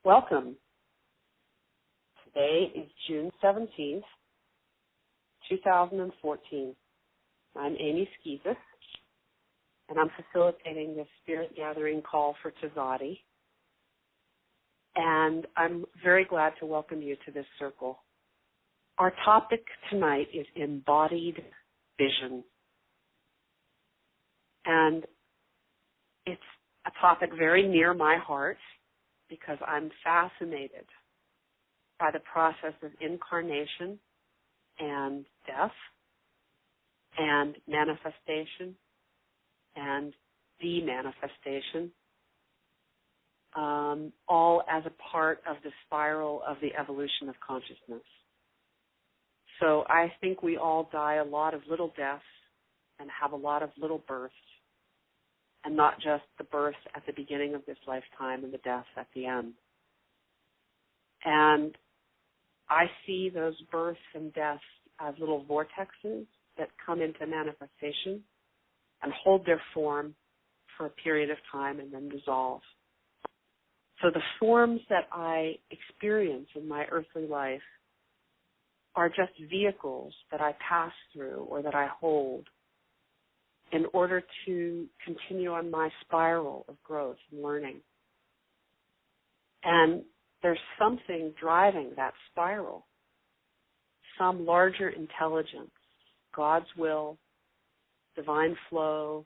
Welcome. Today is June 17th, 2014. I'm Amy Skezas, and I'm facilitating this spirit gathering call for Tzaddi. And I'm very glad to welcome you to this circle. Our topic tonight is Embodied Vision. And it's a topic very near my heart because I'm fascinated by the process of incarnation and death and manifestation and demanifestation, all as a part of the spiral of the evolution of consciousness. So I think we all die a lot of little deaths and have a lot of little births, and not just the birth at the beginning of this lifetime and the death at the end. And I see those births and deaths as little vortexes that come into manifestation and hold their form for a period of time and then dissolve. So the forms that I experience in my earthly life are just vehicles that I pass through or that I hold in order to continue on my spiral of growth and learning. And there's something driving that spiral, some larger intelligence, God's will, divine flow,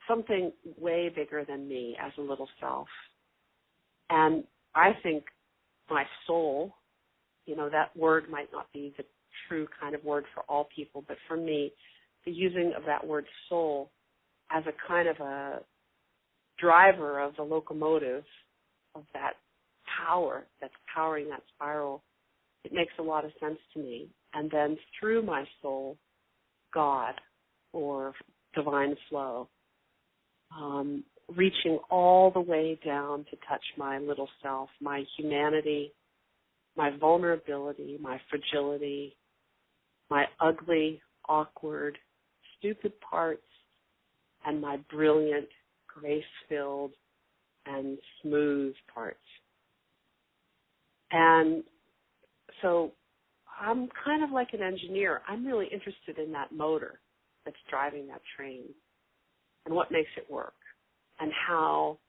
something way bigger than me as a little self. And I think my soul, that word might not be the true kind of word for all people, but for me, the using of that word soul as a kind of a driver of the locomotive of that power that's powering that spiral, it makes a lot of sense to me. And then through my soul, God or divine flow, reaching all the way down to touch my little self, my humanity, my vulnerability, my fragility, my ugly, awkward, stupid parts, and my brilliant, grace-filled, and smooth parts. And so I'm kind of like an engineer. I'm really interested in that motor that's driving that train and what makes it work and how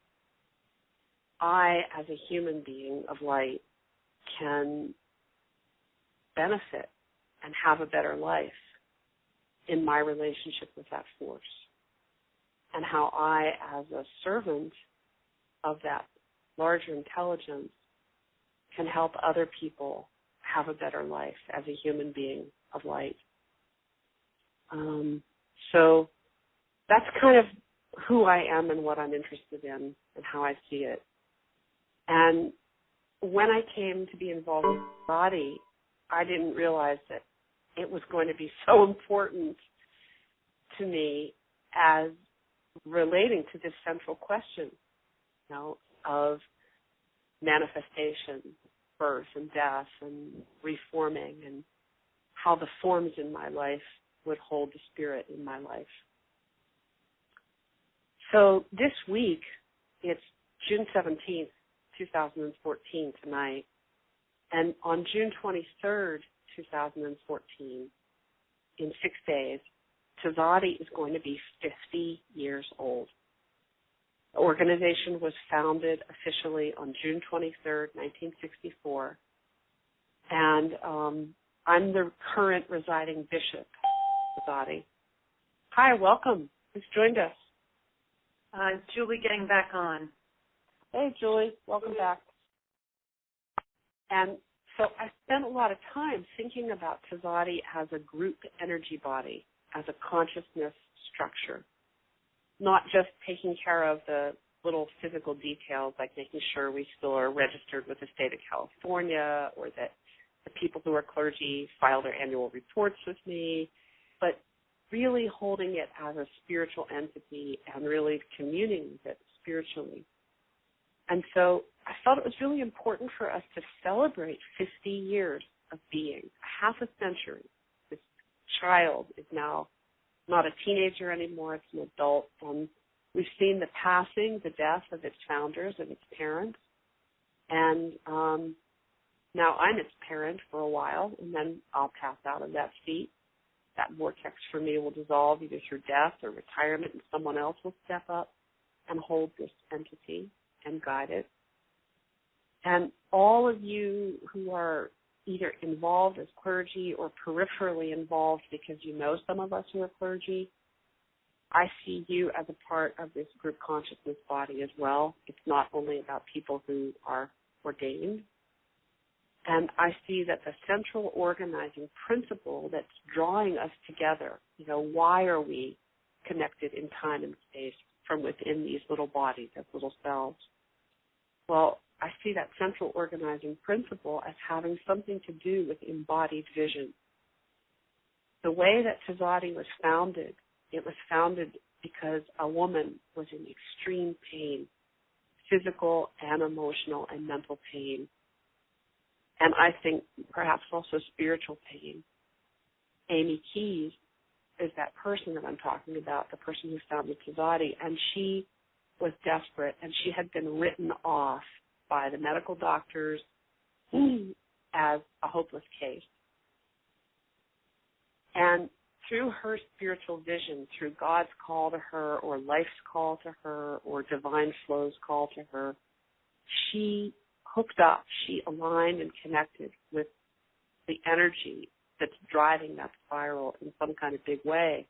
I, as a human being of light, can benefit and have a better life in my relationship with that force, and how I, as a servant of that larger intelligence, can help other people have a better life as a human being of light. So that's kind of who I am and what I'm interested in and how I see it. And when I came to be involved with Tzaddi, I didn't realize that it was going to be so important to me as relating to this central question, of manifestation, birth and death and reforming, and how the forms in my life would hold the spirit in my life. So this week, it's June 17th, 2014 tonight, and on June 23rd, 2014, in 6 days, Tzaddi is going to be 50 years old. The organization was founded officially on June 23rd, 1964, and I'm the current residing bishop of Tzaddi. Hi, welcome. Who's joined us? Julie getting back on. Hey, Julie, welcome back. And so I spent a lot of time thinking about Tzaddi as a group energy body, as a consciousness structure, not just taking care of the little physical details like making sure we still are registered with the state of California or that the people who are clergy file their annual reports with me, but really holding it as a spiritual entity and really communing with it spiritually. And so I felt it was really important for us to celebrate 50 years of being, half a century. This child is now not a teenager anymore, it's an adult, and we've seen the passing, the death of its founders and its parents, And now I'm its parent for a while, and then I'll pass out of that seat. That vortex for me will dissolve either through death or retirement, and someone else will step up and hold this entity and guide it. And all of you who are either involved as clergy or peripherally involved because you know some of us who are clergy, I see you as a part of this group consciousness body as well. It's not only about people who are ordained. And I see that the central organizing principle that's drawing us together, why are we connected in time and space from within these little bodies, as little cells? Well, I see that central organizing principle as having something to do with embodied vision. The way that Tzaddi was founded, it was founded because a woman was in extreme pain, physical and emotional and mental pain, and I think perhaps also spiritual pain. Amy Keys is that person that I'm talking about, the person who founded Tzaddi, and she was desperate, and she had been written off by the medical doctors as a hopeless case. And through her spiritual vision, through God's call to her or life's call to her or divine flow's call to her, she hooked up, she aligned and connected with the energy that's driving that spiral in some kind of big way.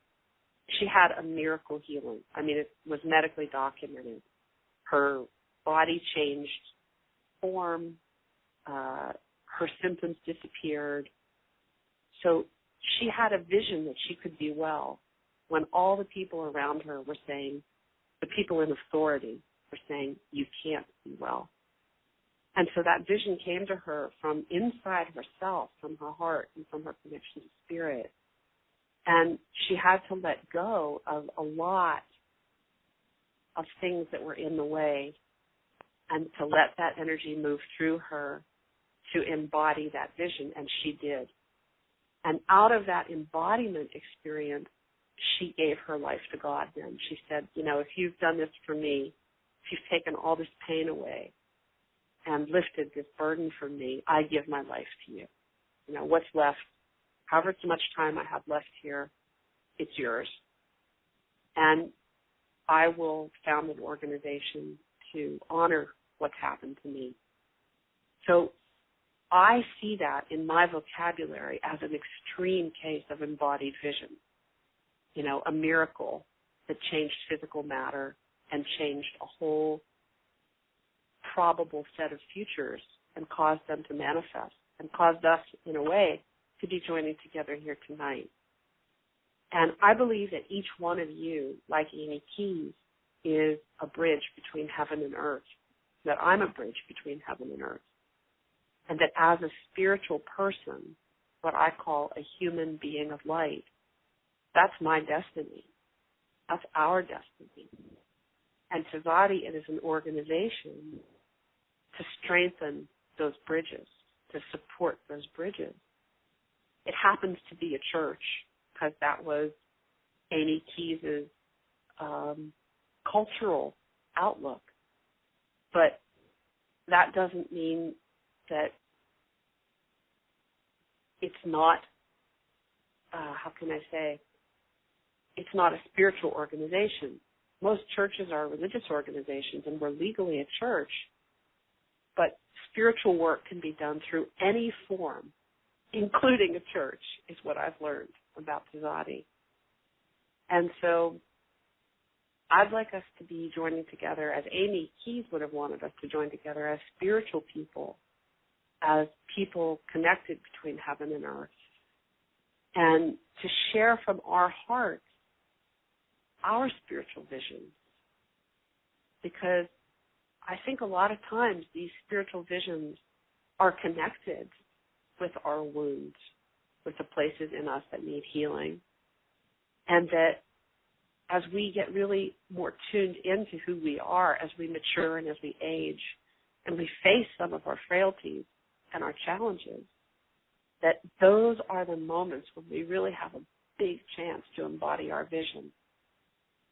She had a miracle healing. I mean, it was medically documented. Her body changed form, her symptoms disappeared. So she had a vision that she could be well when all the people around her were saying, the people in authority were saying, you can't be well. And so that vision came to her from inside herself, from her heart and from her connection to spirit. And she had to let go of a lot of things that were in the way and to let that energy move through her to embody that vision, and she did. And out of that embodiment experience, she gave her life to God then. She said, if you've done this for me, if you've taken all this pain away and lifted this burden from me, I give my life to you. What's left, however much time I have left here, it's yours. And I will found an organization to honor what's happened to me. So I see that in my vocabulary as an extreme case of embodied vision, a miracle that changed physical matter and changed a whole probable set of futures and caused them to manifest and caused us, in a way, to be joining together here tonight. And I believe that each one of you, like Amy Keys, is a bridge between heaven and earth, that I'm a bridge between heaven and earth, and that as a spiritual person, what I call a human being of light, that's my destiny. That's our destiny. And Tzaddi is an organization to strengthen those bridges, to support those bridges. It happens to be a church because that was Amy Keys' cultural outlook. But that doesn't mean that it's not, it's not a spiritual organization. Most churches are religious organizations, and we're legally a church, but spiritual work can be done through any form, including a church, is what I've learned about Tzaddi. And so I'd like us to be joining together, as Amy Keys would have wanted us to join together, as spiritual people, as people connected between heaven and earth, and to share from our hearts our spiritual visions. Because I think a lot of times these spiritual visions are connected with our wounds, with the places in us that need healing, and that as we get really more tuned into who we are, as we mature and as we age, and we face some of our frailties and our challenges, that those are the moments when we really have a big chance to embody our vision.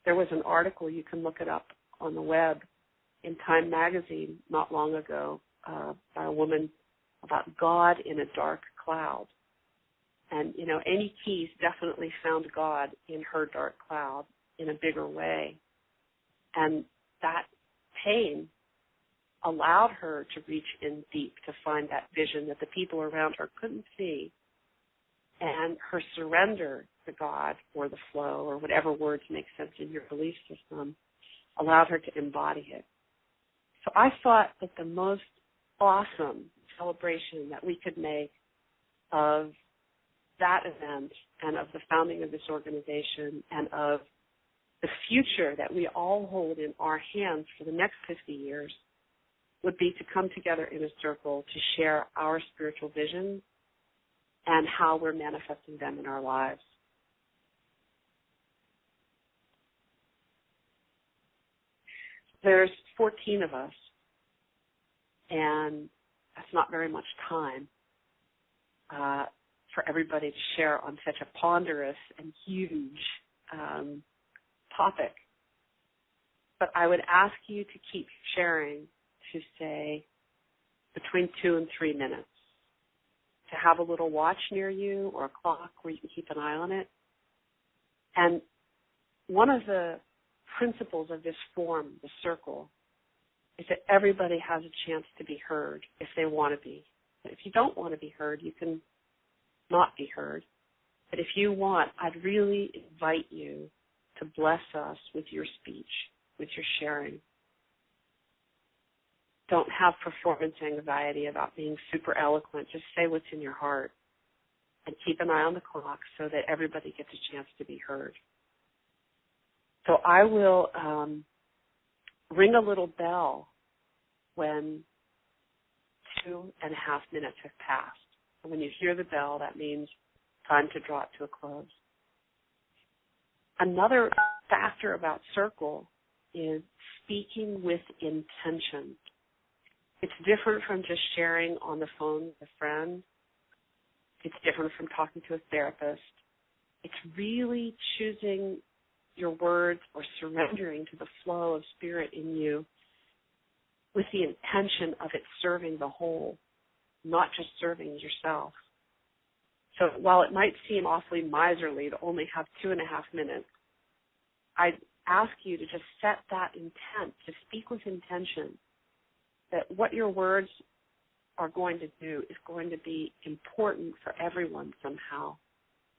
There was an article, you can look it up on the web, in Time magazine not long ago, by a woman about God in a dark cloud. And, Amy Keys definitely found God in her dark cloud in a bigger way. And that pain allowed her to reach in deep to find that vision that the people around her couldn't see. And her surrender to God or the flow or whatever words make sense in your belief system allowed her to embody it. So I thought that the most awesome celebration that we could make of that event and of the founding of this organization and of the future that we all hold in our hands for the next 50 years would be to come together in a circle to share our spiritual vision and how we're manifesting them in our lives. There's 14 of us, and that's not very much time for everybody to share on such a ponderous and huge topic. But I would ask you to keep sharing to say between 2 and 3 minutes, to have a little watch near you or a clock where you can keep an eye on it. And one of the principles of this form, the circle, is that everybody has a chance to be heard if they want to be. But if you don't want to be heard, you can not be heard. But if you want, I'd really invite you to bless us with your speech, with your sharing. Don't have performance anxiety about being super eloquent. Just say what's in your heart and keep an eye on the clock so that everybody gets a chance to be heard. So I will ring a little bell when 2.5 minutes have passed. And when you hear the bell, that means time to draw it to a close. Another factor about circle is speaking with intention. It's different from just sharing on the phone with a friend. It's different from talking to a therapist. It's really choosing your words or surrendering to the flow of spirit in you with the intention of it serving the whole, not just serving yourself. So while it might seem awfully miserly to only have 2.5 minutes, I'd ask you to just set that intent, to speak with intention, that what your words are going to do is going to be important for everyone somehow,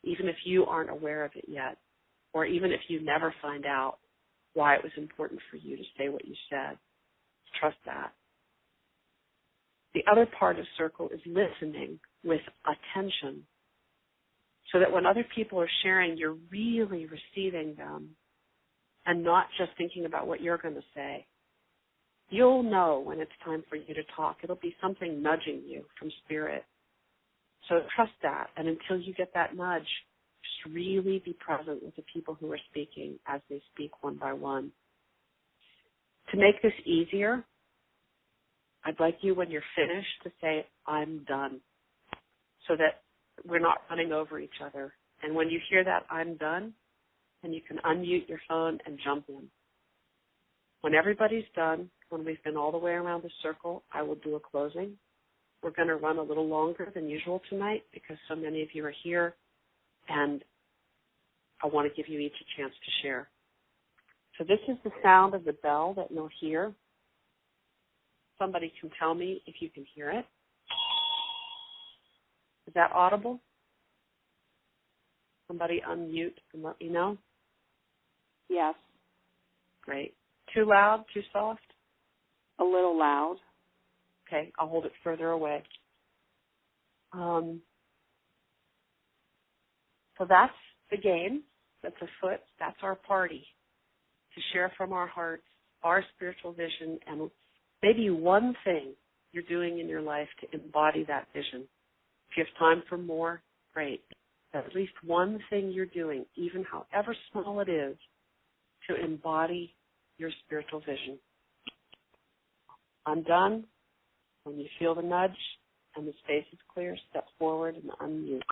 even if you aren't aware of it yet, or even if you never find out why it was important for you to say what you said. Trust that. The other part of circle is listening with attention, so that when other people are sharing, you're really receiving them and not just thinking about what you're going to say. You'll know when it's time for you to talk. It'll be something nudging you from spirit. So trust that, and until you get that nudge, just really be present with the people who are speaking as they speak one by one. To make this easier, I'd like you, when you're finished, to say, I'm done, so that we're not running over each other. And when you hear that, I'm done, then you can unmute your phone and jump in. When everybody's done, when we've been all the way around the circle, I will do a closing. We're going to run a little longer than usual tonight because so many of you are here, and I want to give you each a chance to share. So this is the sound of the bell that you'll hear. Somebody can tell me if you can hear it. Is that audible? Somebody unmute and let me know. Yes. Great. Too loud? Too soft? A little loud. Okay, I'll hold it further away. So that's the game that's afoot. That's our party, to share from our hearts our spiritual vision and maybe one thing you're doing in your life to embody that vision. If you have time for more, great. At least one thing you're doing, even however small it is, to embody your spiritual vision. I'm done. When you feel the nudge and the space is clear, step forward and unmute.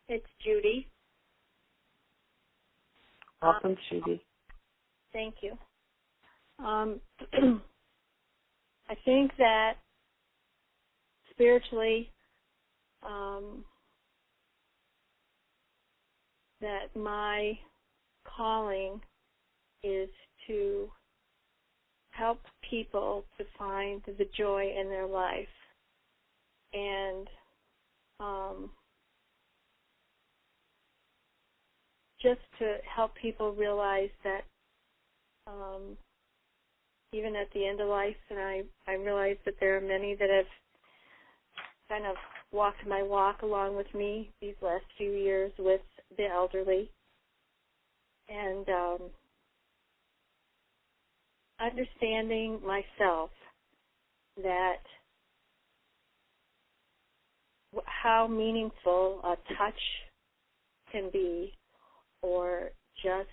It's Judy. Welcome, Judy. Thank you. I think that spiritually, that my calling is to help people to find the joy in their life, and just to help people realize that even at the end of life, and I realize that there are many that have kind of walked my walk along with me these last few years with the elderly, and understanding myself that how meaningful a touch can be, or just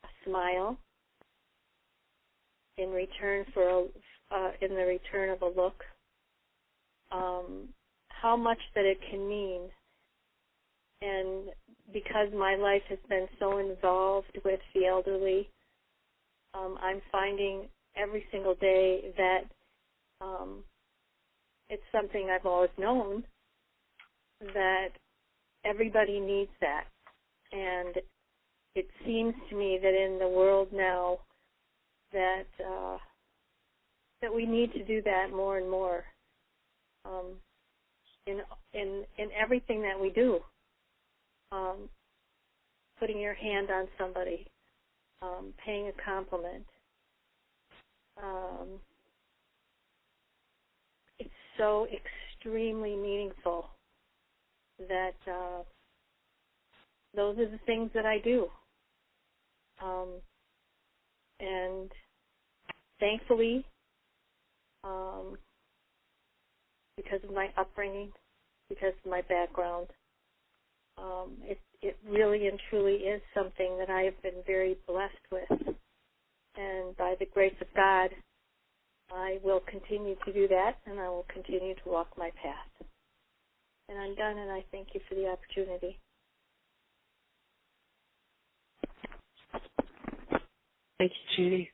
a smile in return in the return of a look, how much that it can mean. And because my life has been so involved with the elderly, I'm finding every single day that it's something I've always known, that everybody needs that. And it seems to me that in the world now that that we need to do that more and more in everything that we do. Putting your hand on somebody, paying a compliment. It's so extremely meaningful that those are the things that I do. And thankfully, because of my upbringing, because of my background, it really and truly is something that I have been very blessed with. And by the grace of God, I will continue to do that, and I will continue to walk my path. And I'm done, and I thank you for the opportunity. Thank you, Judy.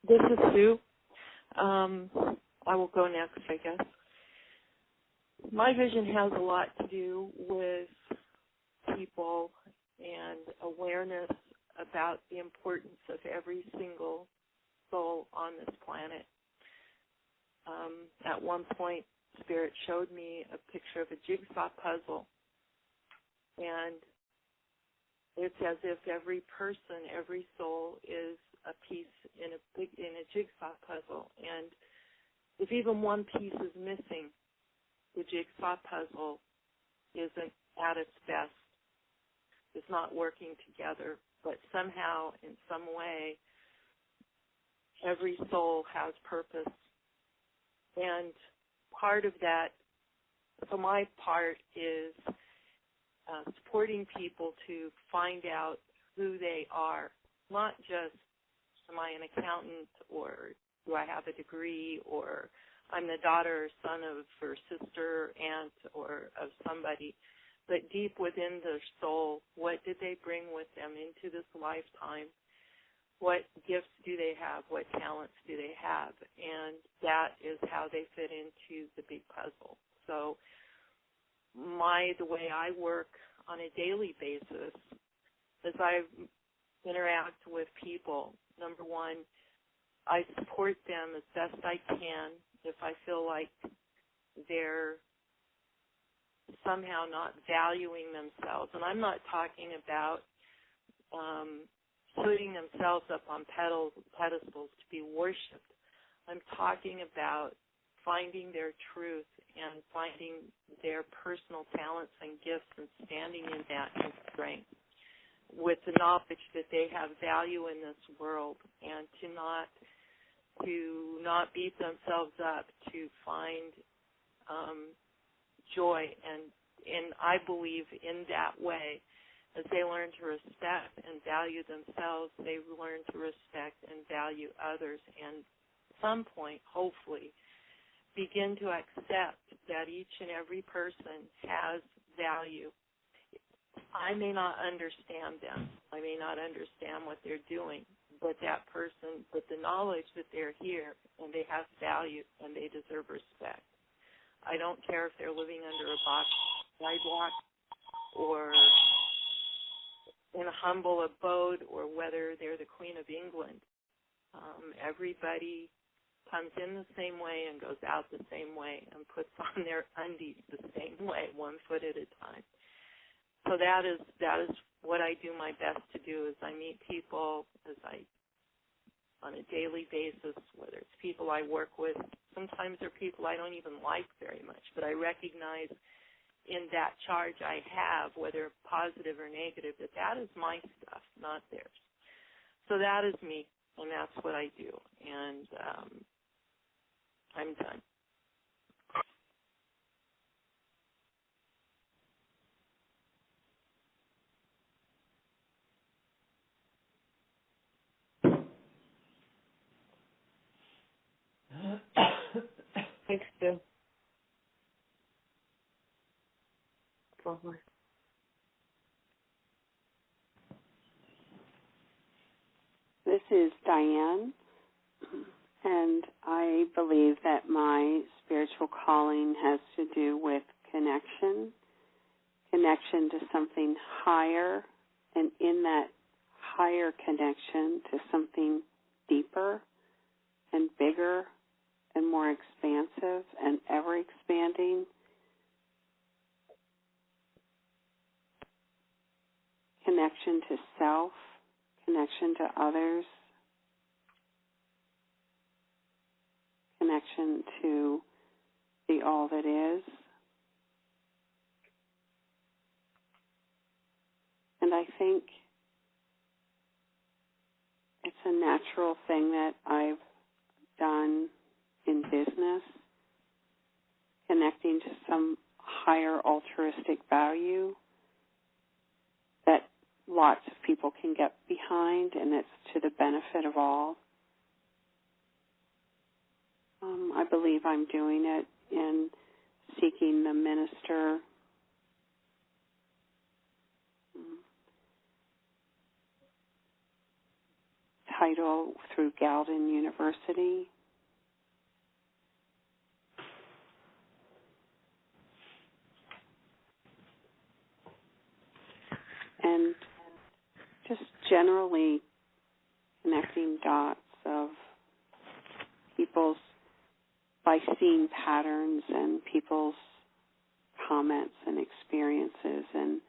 This is Sue. I will go next, I guess. My vision has a lot to do with people and awareness about the importance of every single soul on this planet. At one point, Spirit showed me a picture of a jigsaw puzzle, and it's as if every person, every soul is a piece in a jigsaw puzzle. And if even one piece is missing, the jigsaw puzzle isn't at its best. It's not working together. But somehow, in some way, every soul has purpose. And part of that, so my part is supporting people to find out who they are, not just am I an accountant, or do I have a degree, or I'm the daughter or son of, or sister, aunt, or of somebody, but deep within their soul, what did they bring with them into this lifetime? What gifts do they have? What talents do they have? And that is how they fit into the big puzzle. So the way I work on a daily basis is I interact with people. Number one, I support them as best I can if I feel like they're somehow not valuing themselves. And I'm not talking about putting themselves up on pedestals to be worshipped. I'm talking about finding their truth and finding their personal talents and gifts and standing in that in strength with the knowledge that they have value in this world, and to not to not beat themselves up, to find joy. And I believe in that way, as they learn to respect and value themselves, they learn to respect and value others, and at some point, hopefully, begin to accept that each and every person has value. I may not understand them. I may not understand what they're doing, but that person, with the knowledge that they're here and they have value and they deserve respect. I don't care if they're living under a box sidewalk or in a humble abode, or whether they're the Queen of England. Everybody comes in the same way and goes out the same way and puts on their undies the same way, 1 foot at a time. So that is what I do my best to do, is I meet people on a daily basis, whether it's people I work with. Sometimes they're people I don't even like very much, but I recognize in that charge I have, whether positive or negative, that is my stuff, not theirs. So that is me, and that's what I do. And I'm done. Thanks, Sue. Lovely. This is Diane, and I believe that my spiritual calling has to do with connection to something higher, and in that higher connection to something deeper and bigger and more expansive and ever expanding. Connection to self, connection to others, connection to the all that is. And I think it's a natural thing that I've done in business, connecting to some higher altruistic value that lots of people can get behind, and it's to the benefit of all. I believe I'm doing it in seeking the minister title through Galvin University. And just generally connecting dots of people's, by seeing patterns and people's comments and experiences and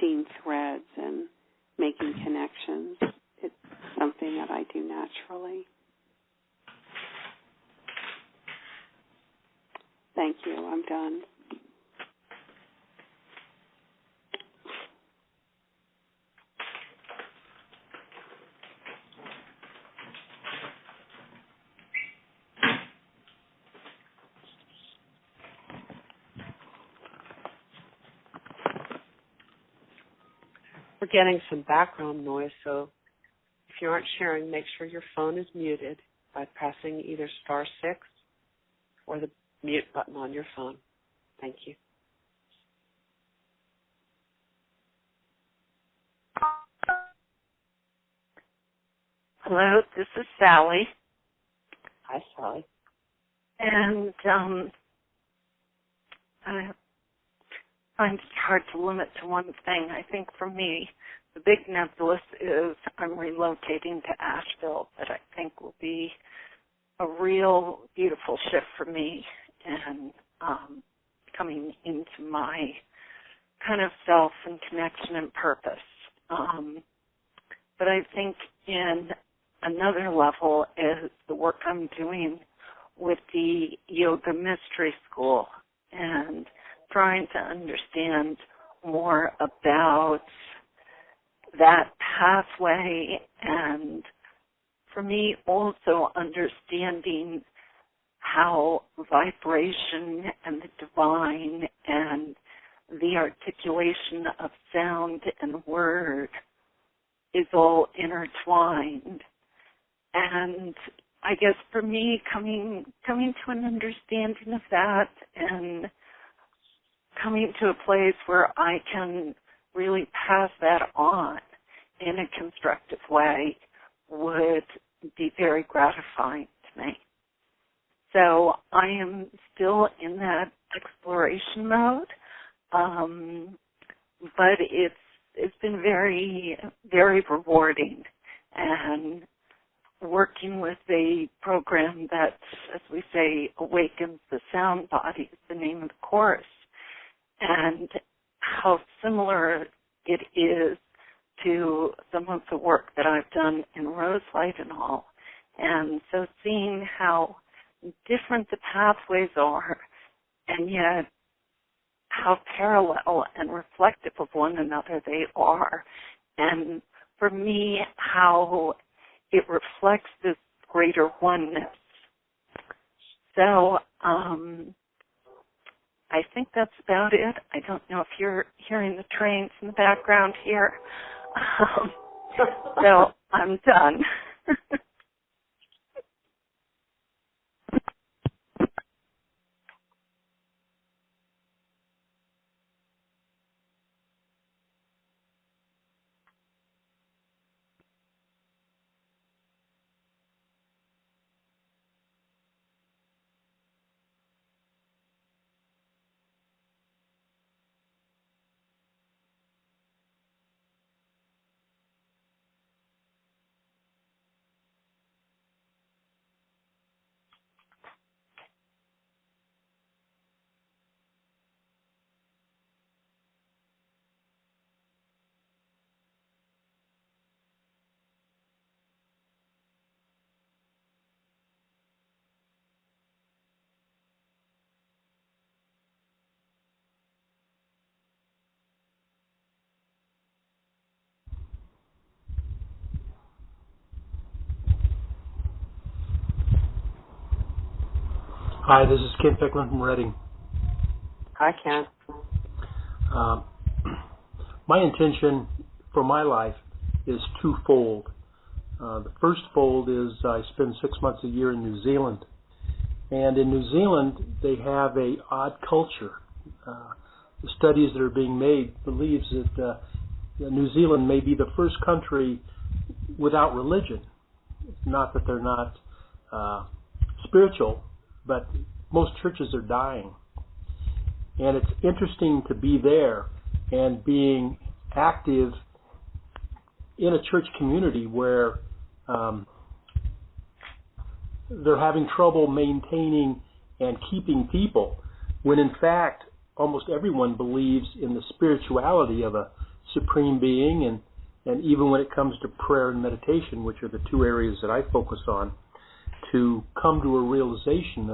seeing threads and making connections. It's something that I do naturally. Thank you. I'm done. We're getting some background noise, so if you aren't sharing, make sure your phone is muted by pressing either *6 or the mute button on your phone. Thank you. Hello, this is Sally. Hi, Sally. And I find it hard to limit to one thing. I think for me, the big nebulous is I'm relocating to Asheville, that I think will be a real beautiful shift for me and coming into my kind of self and connection and purpose. But I think in another level is the work I'm doing with the Yoga Mystery School and trying to understand more about that pathway and for me also understanding how vibration and the divine and the articulation of sound and word is all intertwined. And I guess for me, coming to an understanding of that and coming to a place where I can really pass that on in a constructive way would be very gratifying to me. So I am still in that exploration mode, but it's been very, very rewarding, and working with a program that, as we say, awakens the sound body is the name of the course, and how similar it is to some of the work that I've done in Roselight and all. And so seeing how different the pathways are, and yet how parallel and reflective of one another they are. And for me, how it reflects this greater oneness. So I think that's about it. I don't know if you're hearing the trains in the background here. So I'm done. Hi, this is Ken Picklin from Residing. Hi, Ken. My intention for my life is twofold. The first fold is I spend 6 months a year in New Zealand. And in New Zealand, they have a odd culture. The studies that are being made believes that New Zealand may be the first country without religion. Not that they're not spiritual, but most churches are dying. And it's interesting to be there and being active in a church community where they're having trouble maintaining and keeping people, when in fact almost everyone believes in the spirituality of a supreme being, and even when it comes to prayer and meditation, which are the two areas that I focus on, to come to a realization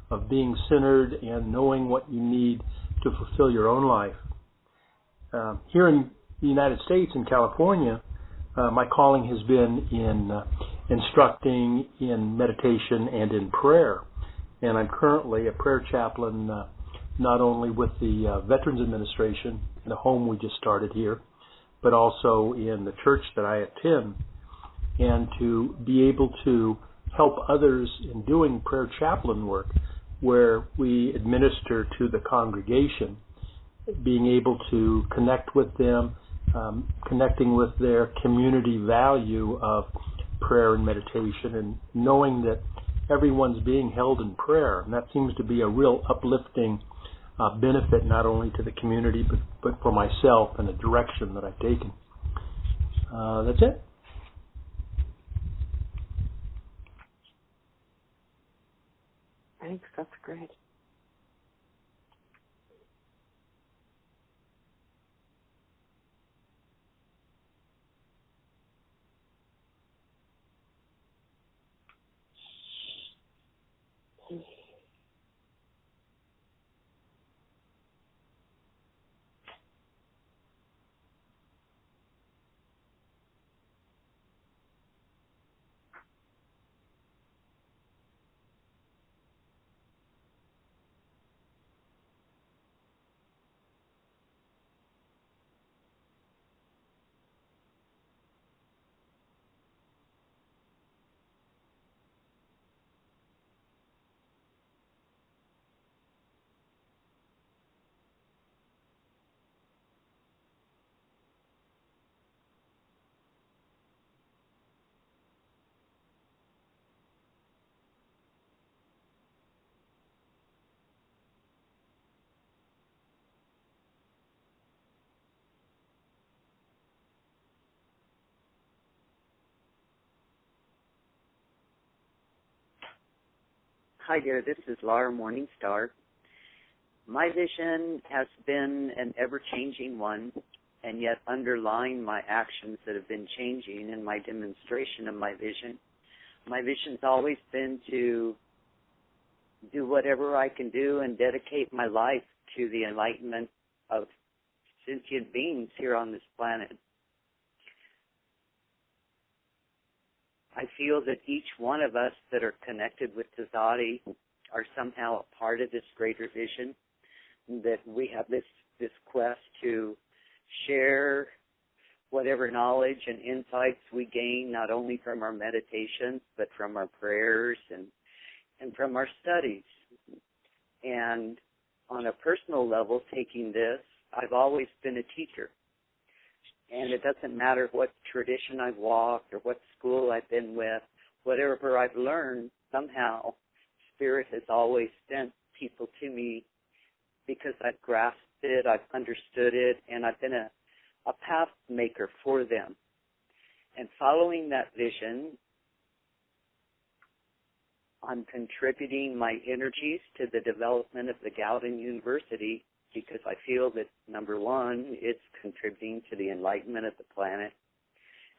of being centered and knowing what you need to fulfill your own life. Here in the United States, in California, my calling has been in instructing in meditation and in prayer. And I'm currently a prayer chaplain not only with the Veterans Administration, in a home we just started here, but also in the church that I attend. And to be able to help others in doing prayer chaplain work where we administer to the congregation, being able to connect with them, connecting with their community value of prayer and meditation, and knowing that everyone's being held in prayer. And that seems to be a real uplifting benefit not only to the community but for myself and a direction that I've taken. That's it. Thanks, that's great. Hi there, this is Laura Morningstar. My vision has been an ever-changing one, and yet underlying my actions that have been changing in my demonstration of my vision's always been to do whatever I can do and dedicate my life to the enlightenment of sentient beings here on this planet. I feel that each one of us that are connected with Tzaddi are somehow a part of this greater vision, that we have this quest to share whatever knowledge and insights we gain, not only from our meditations, but from our prayers and from our studies. And on a personal level, taking this, I've always been a teacher. And it doesn't matter what tradition I've walked or what school I've been with, whatever I've learned, somehow Spirit has always sent people to me because I've grasped it, I've understood it, and I've been a path maker for them. And following that vision, I'm contributing my energies to the development of the Gowden University because I feel that, number one, it's contributing to the enlightenment of the planet.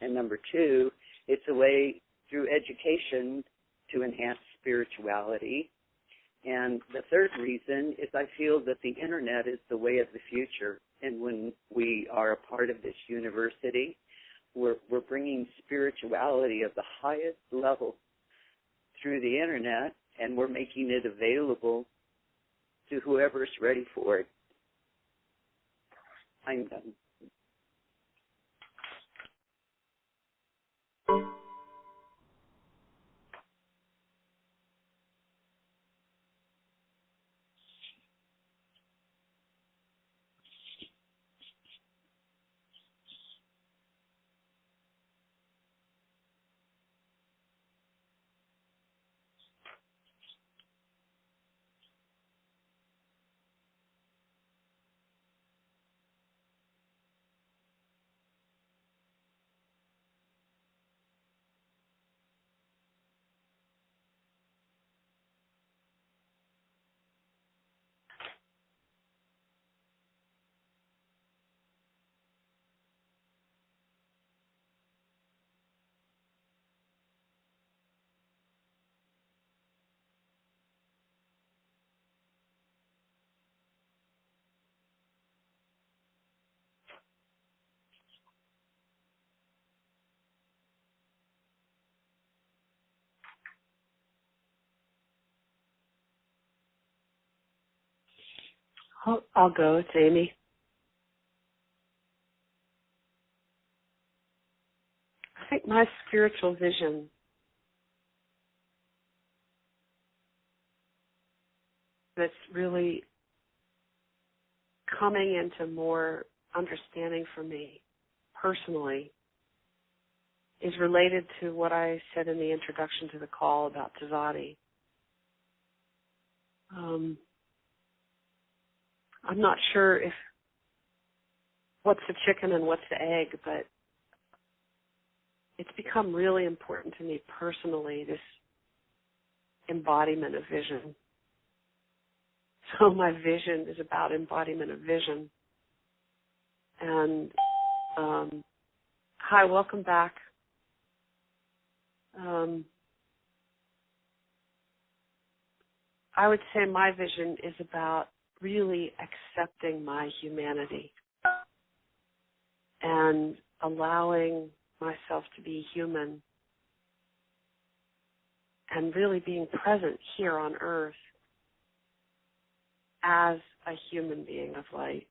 And number two, it's a way through education to enhance spirituality. And the third reason is I feel that the Internet is the way of the future. And when we are a part of this university, we're bringing spirituality of the highest level through the Internet, and we're making it available to whoever's ready for it. I'm done. I'll go. It's Amy. I think my spiritual vision that's really coming into more understanding for me personally is related to what I said in the introduction to the call about Tzaddi. I'm not sure if what's the chicken and what's the egg, but it's become really important to me personally, this embodiment of vision. So my vision is about embodiment of vision. And hi, welcome back. I would say my vision is about really accepting my humanity and allowing myself to be human and really being present here on earth as a human being of light.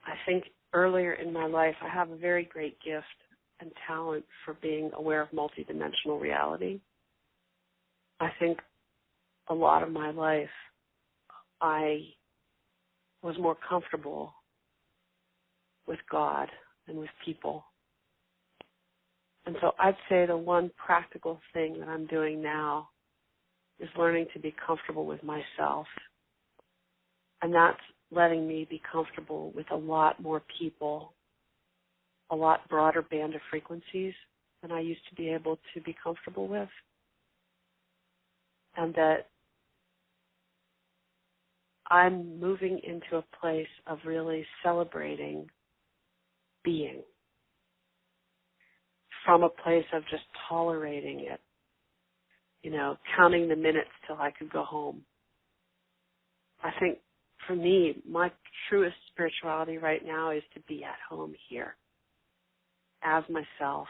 I think earlier in my life I have a very great gift and talent for being aware of multidimensional reality. I think a lot of my life I was more comfortable with God than with people. And so I'd say the one practical thing that I'm doing now is learning to be comfortable with myself. And that's letting me be comfortable with a lot more people, a lot broader band of frequencies than I used to be able to be comfortable with. and that I'm moving into a place of really celebrating being from a place of just tolerating it, counting the minutes till I could go home. I think for me, my truest spirituality right now is to be at home here as myself,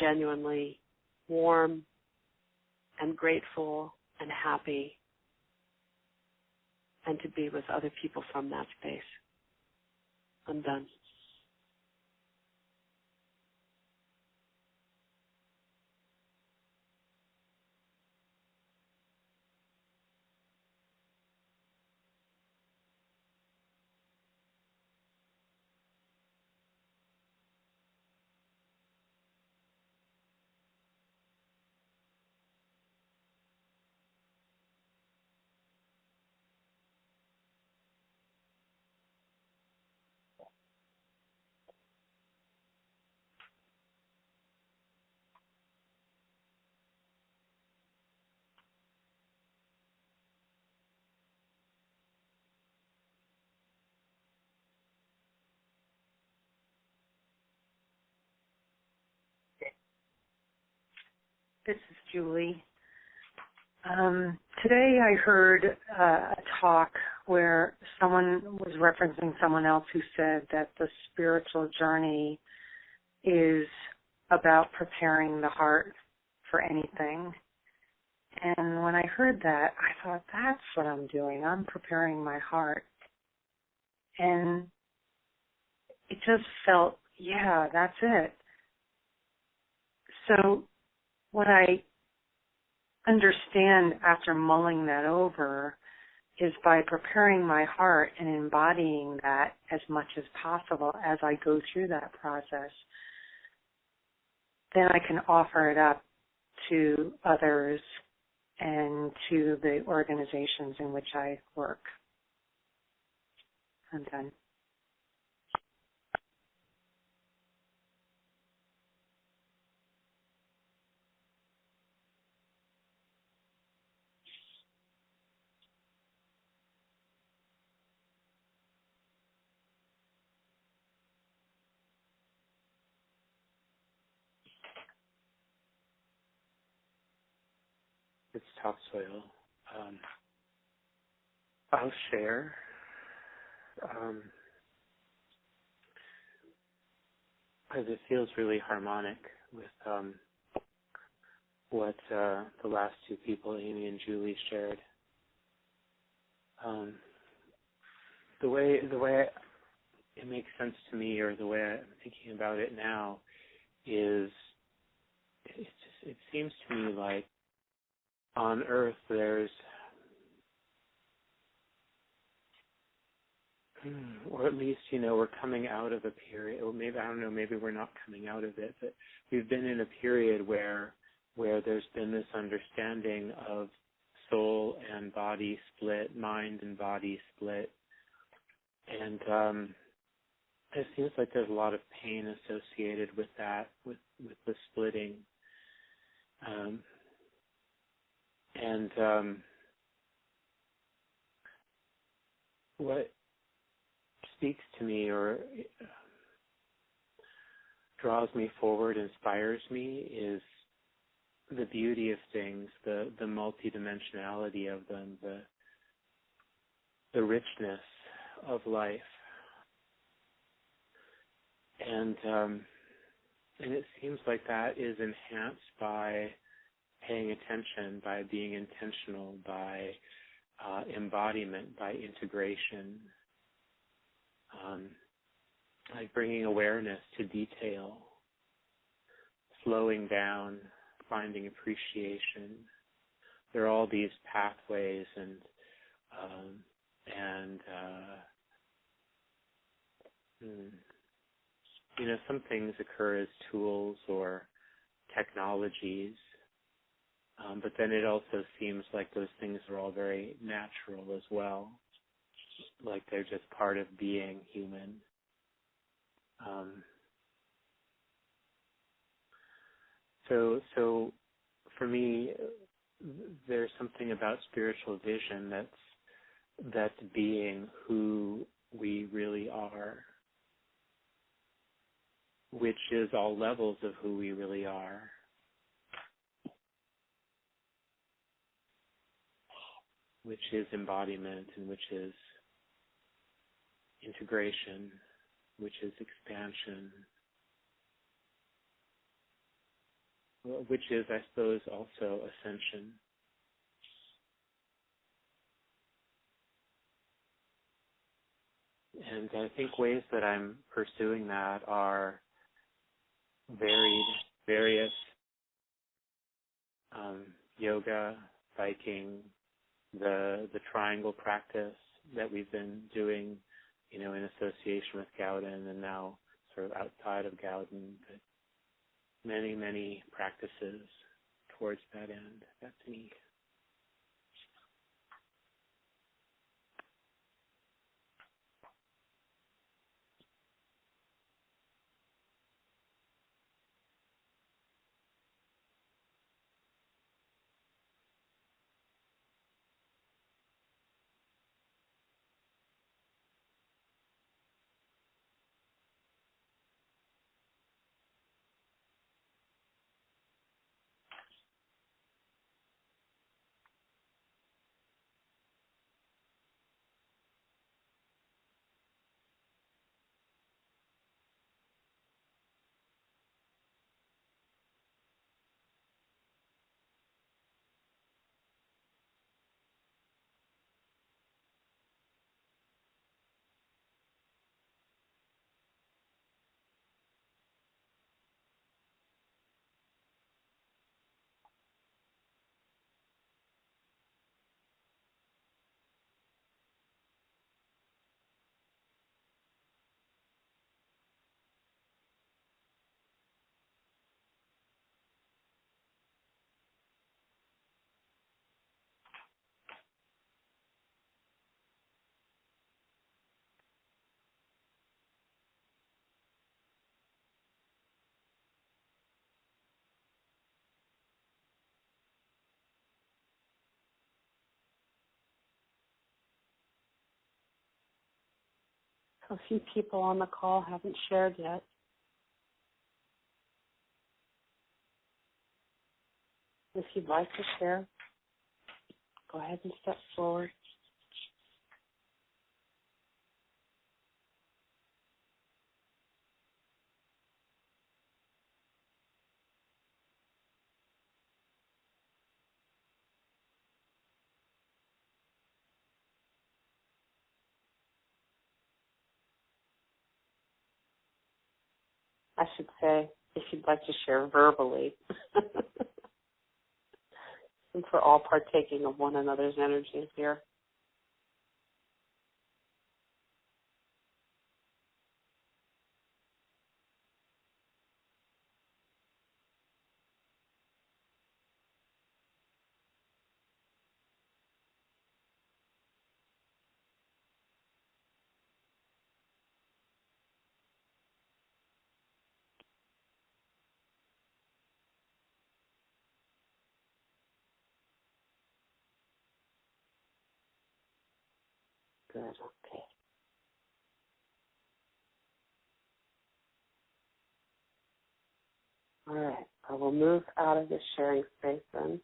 genuinely warm and grateful and happy, and to be with other people from that space. I'm done. This is Julie. Today I heard a talk where someone was referencing someone else who said that the spiritual journey is about preparing the heart for anything. And when I heard that, I thought, that's what I'm doing. I'm preparing my heart. And it just felt, yeah, that's it. So what I understand after mulling that over is by preparing my heart and embodying that as much as possible as I go through that process, then I can offer it up to others and to the organizations in which I work. I'm done. It's topsoil. I'll share. Because it feels really harmonic with what the last two people, Amy and Julie, shared. The way it makes sense to me, or the way I'm thinking about it now, is it seems to me like on Earth there's, or at least, we're coming out of a period, or maybe, I don't know, maybe we're not coming out of it, but we've been in a period where there's been this understanding of soul and body split, mind and body split, and it seems like there's a lot of pain associated with that, with the splitting. What speaks to me or draws me forward, inspires me, is the beauty of things, the multidimensionality of them, the richness of life. And it seems like that is enhanced by paying attention, by being intentional, by embodiment, by integration, like bringing awareness to detail, slowing down, finding appreciation. There are all these pathways and some things occur as tools or technologies, but then it also seems like those things are all very natural as well, like they're just part of being human. So for me, there's something about spiritual vision that's being who we really are, which is all levels of who we really are. Which is embodiment, and which is integration, which is expansion, which is, I suppose, also ascension. And I think ways that I'm pursuing that are various yoga, biking, the triangle practice that we've been doing, in association with Gauden, and now sort of outside of Gauden, but many, many practices towards that end. That's me. A few people on the call haven't shared yet. If you'd like to share, go ahead and step forward. I should say, if you'd like to share verbally. Since we're all partaking of one another's energies here. Good, okay. All right, I will move out of this sharing space then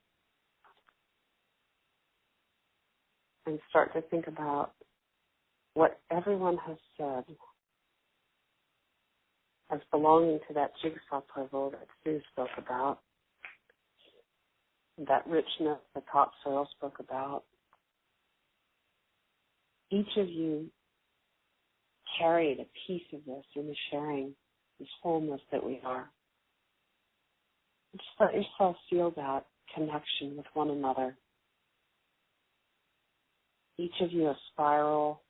and start to think about what everyone has said as belonging to that jigsaw puzzle that Sue spoke about, that richness that topsoil spoke about. Each of you carried a piece of this in the sharing, this wholeness that we are. Just let yourself feel that connection with one another. Each of you a spiral,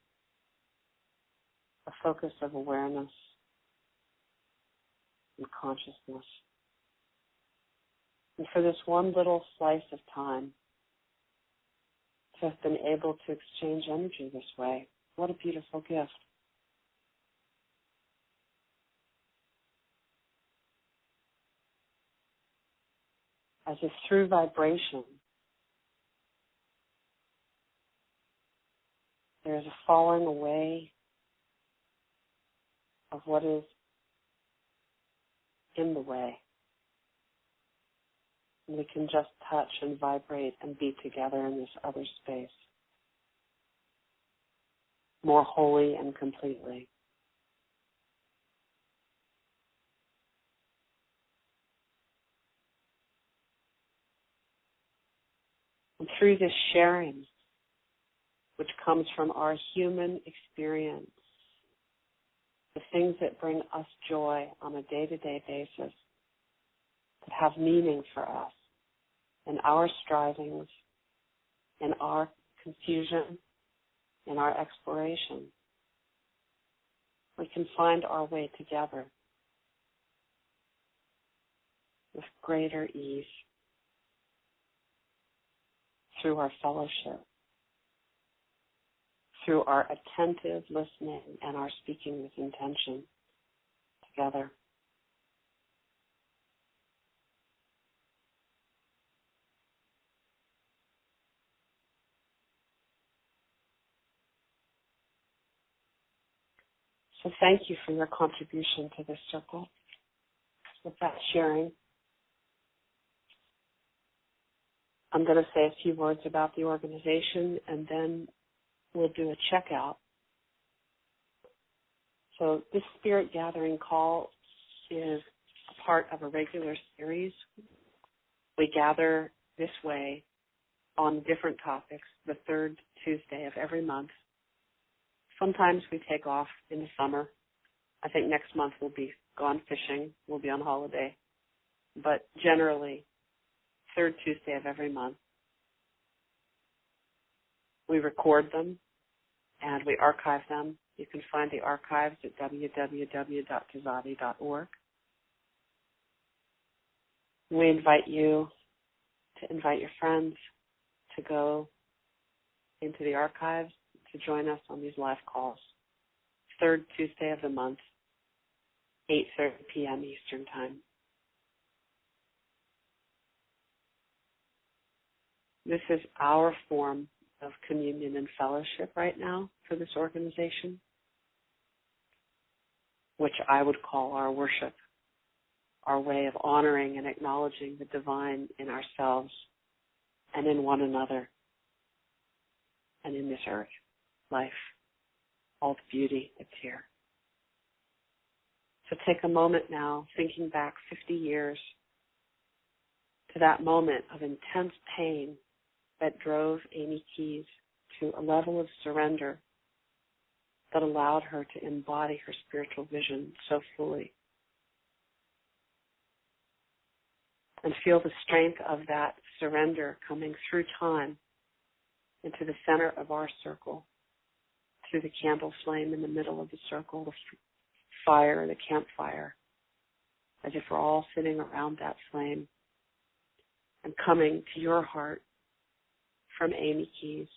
a focus of awareness and consciousness. And for this one little slice of time, to have been able to exchange energy this way, what a beautiful gift. As if through vibration, there's a falling away of what is in the way. And we can just touch and vibrate and be together in this other space, more wholly and completely. And through this sharing, which comes from our human experience, the things that bring us joy on a day-to-day basis, that have meaning for us in our strivings, in our confusion, in our exploration, we can find our way together with greater ease through our fellowship, through our attentive listening and our speaking with intention together. So thank you for your contribution to this circle. With that sharing, I'm going to say a few words about the organization, and then we'll do a checkout. So this Spirit Gathering call is a part of a regular series. We gather this way on different topics the third Tuesday of every month. Sometimes we take off in the summer. I think next month we'll be gone fishing. We'll be on holiday. But generally, third Tuesday of every month, we record them and we archive them. You can find the archives at www.tzaddi.org. We invite you to invite your friends to go into the archives to join us on these live calls. Third Tuesday of the month, 8:30 p.m. Eastern Time. This is our form of communion and fellowship right now for this organization, which I would call our worship, our way of honoring and acknowledging the divine in ourselves and in one another and in this earth, life, all the beauty that's here. So take a moment now, thinking back 50 years to that moment of intense pain that drove Amy Keyes to a level of surrender that allowed her to embody her spiritual vision so fully. And feel the strength of that surrender coming through time into the center of our circle, through the candle flame in the middle of the circle, the fire, the campfire, as if we're all sitting around that flame, and coming to your heart from Amy Keyes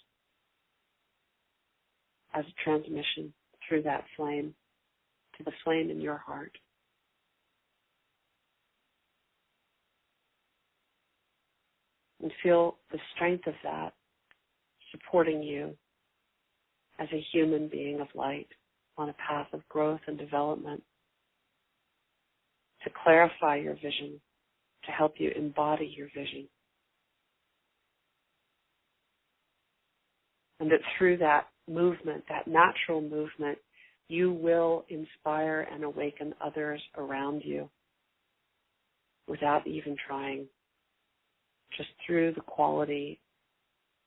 as a transmission through that flame to the flame in your heart. And feel the strength of that supporting you as a human being of light on a path of growth and development, to clarify your vision, to help you embody your vision. And that through that movement, that natural movement, you will inspire and awaken others around you without even trying, just through the quality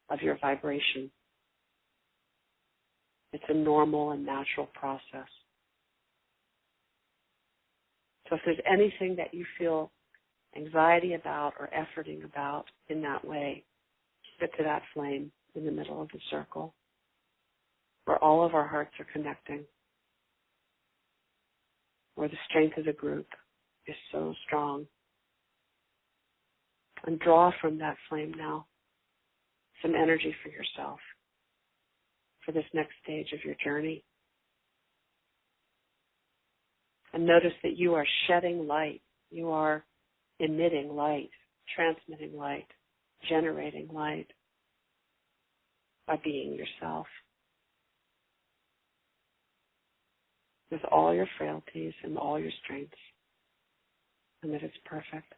of your vibration. It's a normal and natural process. So if there's anything that you feel anxiety about or efforting about in that way, keep it to that flame in the middle of the circle where all of our hearts are connecting, where the strength of the group is so strong. And draw from that flame now some energy for yourself for this next stage of your journey. And notice that you are shedding light. You are emitting light, transmitting light, generating light by being yourself. with all your frailties and all your strengths, and that it's perfect.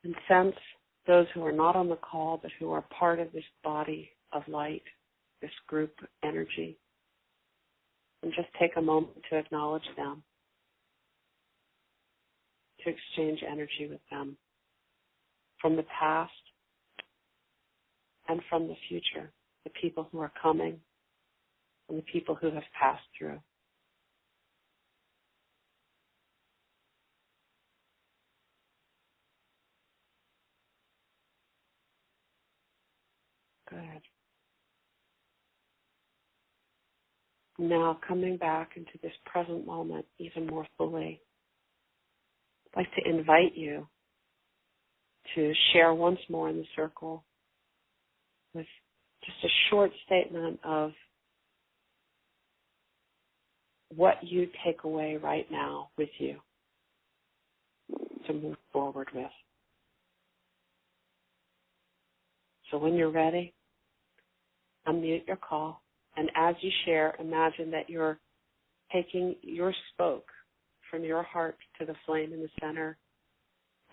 And sense those who are not on the call but who are part of this body of light, this group energy. And just take a moment to acknowledge them, to exchange energy with them from the past and from the future, the people who are coming and the people who have passed through. Good. Now coming back into this present moment even more fully, I'd like to invite you to share once more in the circle with just a short statement of what you take away right now with you to move forward with. So when you're ready, unmute your call, and as you share, imagine that you're taking your spoke from your heart to the flame in the center,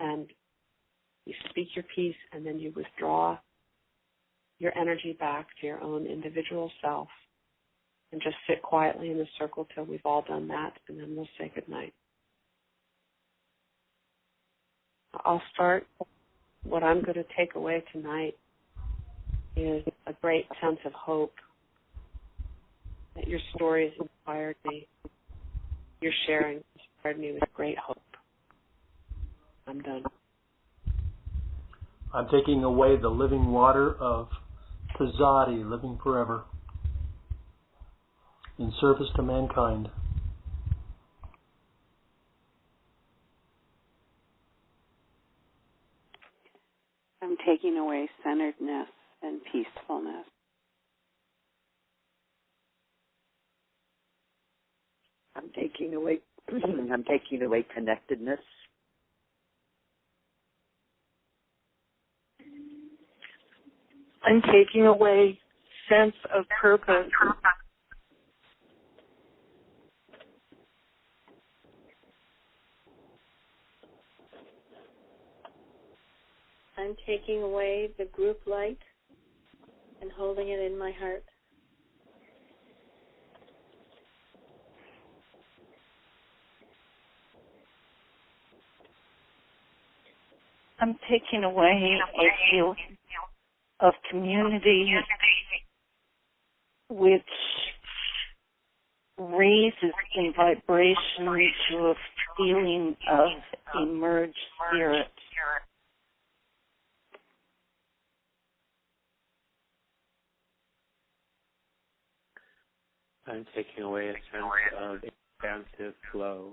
and you speak your piece, and then you withdraw your energy back to your own individual self, and just sit quietly in the circle till we've all done that, and then we'll say goodnight. I'll start. What I'm going to take away tonight is a great sense of hope, that your story has inspired me. Your sharing inspired me with great hope. I'm done. I'm taking away the living water of Tzaddi, living forever, in service to mankind. I'm taking away centeredness and peacefulness. I'm taking away connectedness. I'm taking away sense of purpose. I'm taking away the group light and holding it in my heart. I'm taking away a feeling of community which raises in vibration to a feeling of emerged spirit. I'm taking away a sense of expansive flow.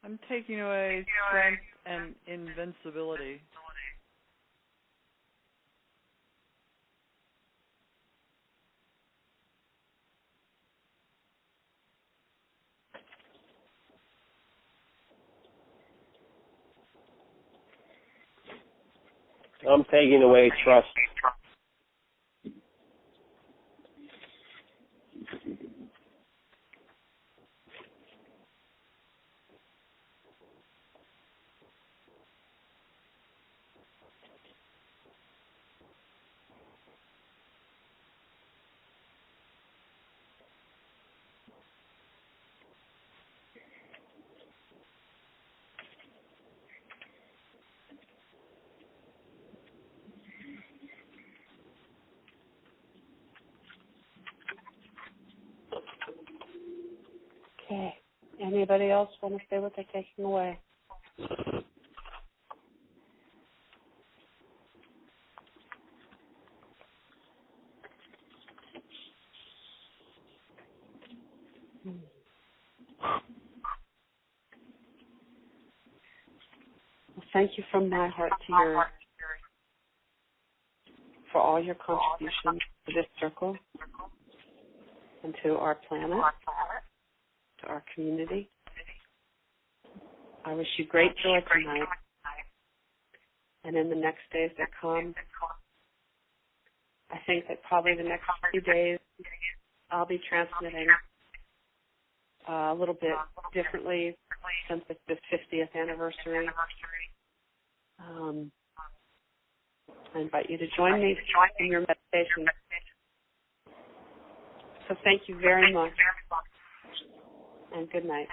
I'm taking away strength and invincibility. I'm taking away trust. Okay. Anybody else want to say what they're taking away? Well, thank you from my heart to yours for all all your contributions to this circle and to our planet, to our community. I wish you great joy tonight. And in the next days that come, I think that probably the next few days I'll be transmitting a little bit differently since it's the 50th anniversary. I invite you to join me in your meditation. So thank you very much, and good night.